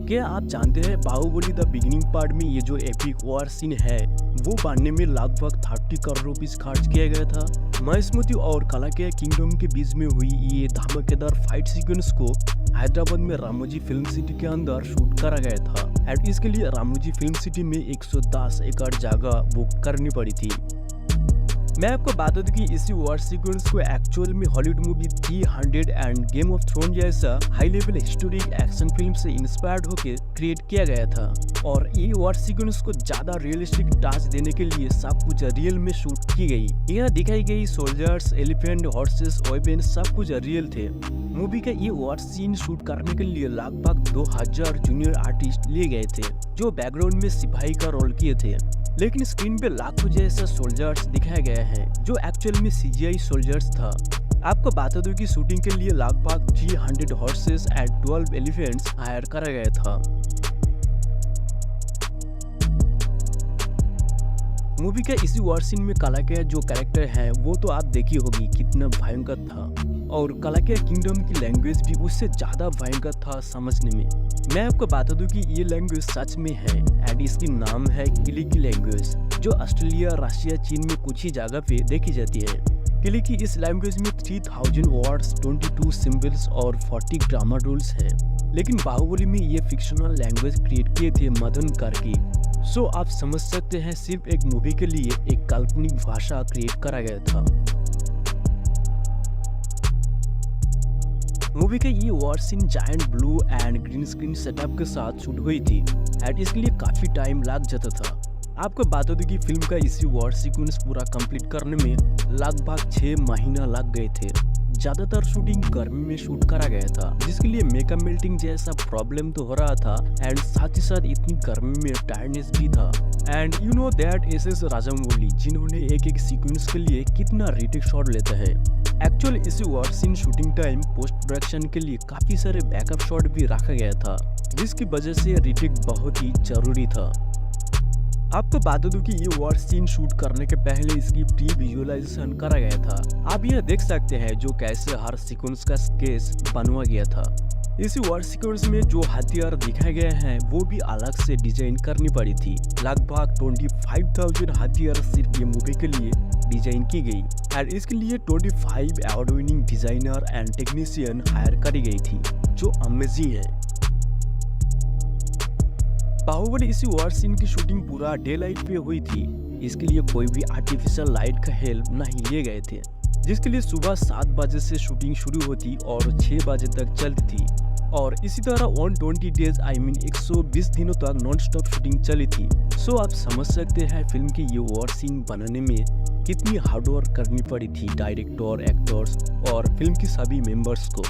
क्या आप जानते हैं बाहुबली द बिगिनिंग पार्ट में ये जो एपिक वॉर सीन है वो बनने में लगभग 30 करोड़ रुपीस खर्च किया गया था। महेशमती और कलाकिया किंगडम के बीच में हुई ये धमाकेदार फाइट सीक्वेंस को हैदराबाद में रामोजी फिल्म सिटी के अंदर शूट करा गया था एंड इसके लिए रामोजी फिल्म सिटी में 110 एकड़ जगह बुक करनी पड़ी थी। मैं आपको बता दूं कि इसी वॉर सीक्वेंस को एक्चुअल में Hollywood movie 300 and game of throne जैसा high level historic action film से इंस्पायर्ड होकर क्रिएट किया गया था और ये वॉर सीक्वेंस को ज्यादा रियलिस्टिक टच देने के लिए सब कुछ रियल में शूट की गई। यहाँ दिखाई गई सोल्जर्स, एलिफेंट, हॉर्सेस, वेपन सब कुछ रियल थे। मूवी का ये वॉर सीन शूट करने के लिए लगभग 2000 जूनियर आर्टिस्ट लिए गए थे जो बैकग्राउंड में सिपाही का रोल किए थे, लेकिन स्क्रीन पे लाखों जैसा सोल्जर्स दिखाया गया है जो एक्चुअल में CGI सोल्जर्स था। आपको बता दूं कि शूटिंग के लिए लगभग 300 हॉर्सेस एंड 12 एलिफेंट्स हायर करा गया था। मूवी का इसी वॉर सीन में कलाकिया जो कैरेक्टर है वो तो आप देखी होगी कितना भयंकर था और कलाकिया किंगडम की लैंग्वेज भी उससे ज्यादा भयंकर था समझने में। मैं आपको बता दूं कि ये लैंग्वेज सच में है एंड इसकी नाम है किलिकी लैंग्वेज जो ऑस्ट्रेलिया, रशिया, चीन में कुछ ही जगह पे देखी जाती है। किलिकी इस लैंग्वेज में 3000 वर्ड्स, 22 सिंबल्स और 40 ग्रामर रूल्स है, लेकिन बाहुबली में ये फिक्शनल लैंग्वेज क्रिएट किए थे मदन करके। सो आप समझ सकते हैं सिर्फ एक मूवी के लिए एक काल्पनिक भाषा क्रिएट करा गया था। मूवी का ये war scene giant blue and green screen setup के साथ शूट हुई थी एंड इसके लिए काफी टाइम लग जाता था। आपको बता दूं कि फिल्म का इसी वॉर सीक्वेंस पूरा कंप्लीट करने में लगभग 6 महीना लग गए थे। ज्यादातर शूटिंग गर्मी में शूट करा गया था जिसके लिए मेकअप मेल्टिंग जैसा प्रॉब्लम तो हो रहा था एंड साथ ही साथ इतनी गर्मी में टायर्डनेस भी था। And you know that SS Rajamouli जिन्होंने एक एक सीक्वेंस के लिए कितना रीटेक शॉट लेते हैं। एक्चुअल इसी war scene shooting time post production के लिए काफी सारे बैकअप शॉट भी रखा गया था जिसकी वजह से रीटेक बहुत ही जरूरी था। आपको बता दूं कि ये वॉर सीन शूट करने के पहले इसकी प्री विजुअलाइजेशन करा गया था। आप यह देख सकते हैं जो कैसे हर सीक्वेंस का स्केच बनवा गया था। इसी वॉर सीक्वेंस में जो हथियार दिखाए गए हैं वो भी अलग से डिजाइन करनी पड़ी थी। लगभग 25,000 हथियार सिर्फ ये मूवी के लिए डिजाइन की गई और इसके लिए 25 award winning designer and technician hire करी गई थी जो अमेजिंग है। बाहुबली इसी वॉर सीन की शूटिंग पूरा डे लाइट पे हुई थी। इसके लिए कोई भी आर्टिफिशियल लाइट का हेल्प नहीं लिए गए थे, जिसके लिए सुबह 7 बजे से शूटिंग शुरू होती और 6 बजे तक चलती थी और इसी तरह 120 डेज 120 दिनों तक नॉन स्टॉप शूटिंग चली थी। सो आप समझ सकते हैं फिल्म की ये वॉर सीन बनाने में कितनी हार्डवर्क करनी पड़ी थी डायरेक्टर, एक्टर्स और फिल्म की सभी मेंबर्स को।